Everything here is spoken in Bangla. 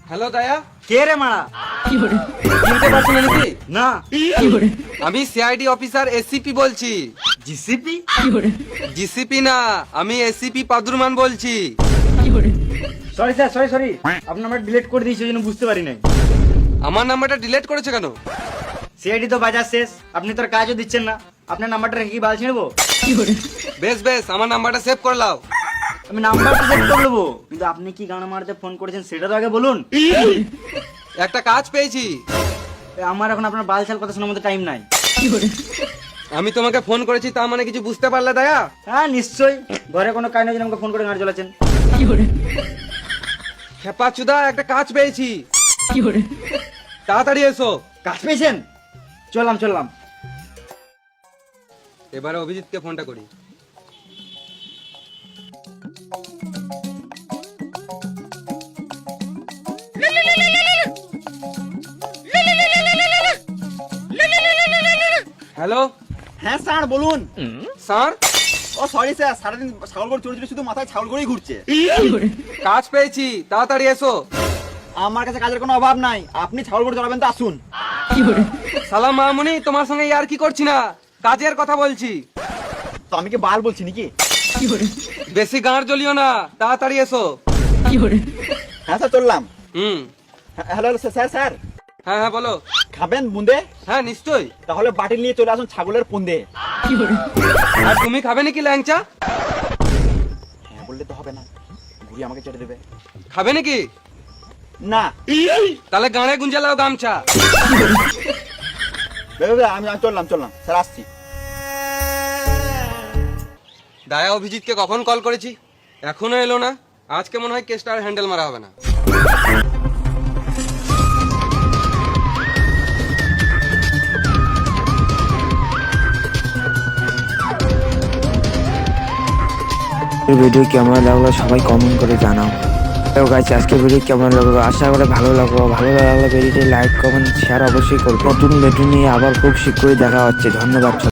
হ্যালো দয়া, কে রে মারা? চিনতে পারছো না নাকি? না। আমি সিআইডি অফিসার এসিপি বলছি। জিসিপি? জিসিপি না, আমি এসিপি পাদুরমান বলছি। সরি স্যার, সরি আপনার নাম্বার ডিলিট করে দিয়েছি, ওই জন্য বুঝতে পারি নাই। আমার নাম্বারটা ডিলিট করেছে কেন? সিআইডি তো বাজার শেষ, আপনি তো আর কাজও দিচ্ছেন না, আপনার নাম্বারটা রেখে কি বাল ছিঁড়বো? বেশ বেশ, আমার নাম্বারটা সেভ করে নাও। আমি নাম্বারটা সেভ করে নেবো, কিন্তু আপনি কি গান মারতে ফোন করেছেন সেটা তো আগে বলুন। একটা কাজ পেয়েছি। আমার এখন আপনার বাল ছাল কথা শোনার মতো টাইম নাই। আমি তোমাকে ফোন করেছি, তার মানে কিছু বুঝতে পারলে দয়া? হ্যাঁ নিশ্চয়ই, ঘরে কোনো কাজ নেই আমাকে ফোন করে গাড়ি চালাচ্ছেন। খেপা চুদা, একটা কাজ পেয়েছি, তাড়াতাড়ি এসো। কাজ পেয়েছেন? চললাম। এবারে অভিজিৎকে ফোনটা করি। হ্যালো হ্যাঁ স্যার বলুন। স্যার, ও সরি স্যার, সারাদিন ছাগল গরু চড়ে চড়ে শুধু মাথায় ছাগল গরুই ঘুরছে। কাজ পেয়েছি, তাড়াতাড়ি এসো। আমার কাছে কাজের কোনো অভাব নাই, আপনি ছাগল গরু চড়াবেন তো আসুন। সালাম মামুনি, তোমার সঙ্গে ইয়ার কি করছি না, কাজের কথা বলছি। তো আমি কি বাল বলছি নাকি? বেশি গাঁড় জ্বলিও না, তাড়াতাড়ি এসো। হ্যাঁ স্যার চললাম। হুম, হ্যালো স্যার স্যার, হ্যাঁ হ্যাঁ বলো। খাবেন বুন্দে? হ্যাঁ নিশ্চয়ই। তাহলে বাটিল নিয়ে চলে আসুন ছাগলের পুন্দে। আর তুমি খাবে নাকি ল্যাংচা? হ্যাঁ বললে তো হবে না, ঘুরি আমাকে চেটে দেবে। খাবে নাকি? না তাহলে গাঁড়ে গুঞ্জে লাও গামছা। আমি চললাম স্যার, আসছি। দায়া অভিজিৎকে কখন কল করেছি, এখনো এলো না। আজকে মনে হয় কেসটা আর হ্যান্ডেল মারা হবে না। ভিডিও কেমন লাগলো সবাই কমেন্ট করে জানাও। তো গাইস আজকে ভিডিও কেমন লাগলো, আশা করি ভালো লাগলো ভিডিওটি লাইক কমেন্ট শেয়ার অবশ্যই করবে। নতুন ভিডিও নিয়ে আবার খুব শীঘ্রই দেখা হচ্ছে। ধন্যবাদ।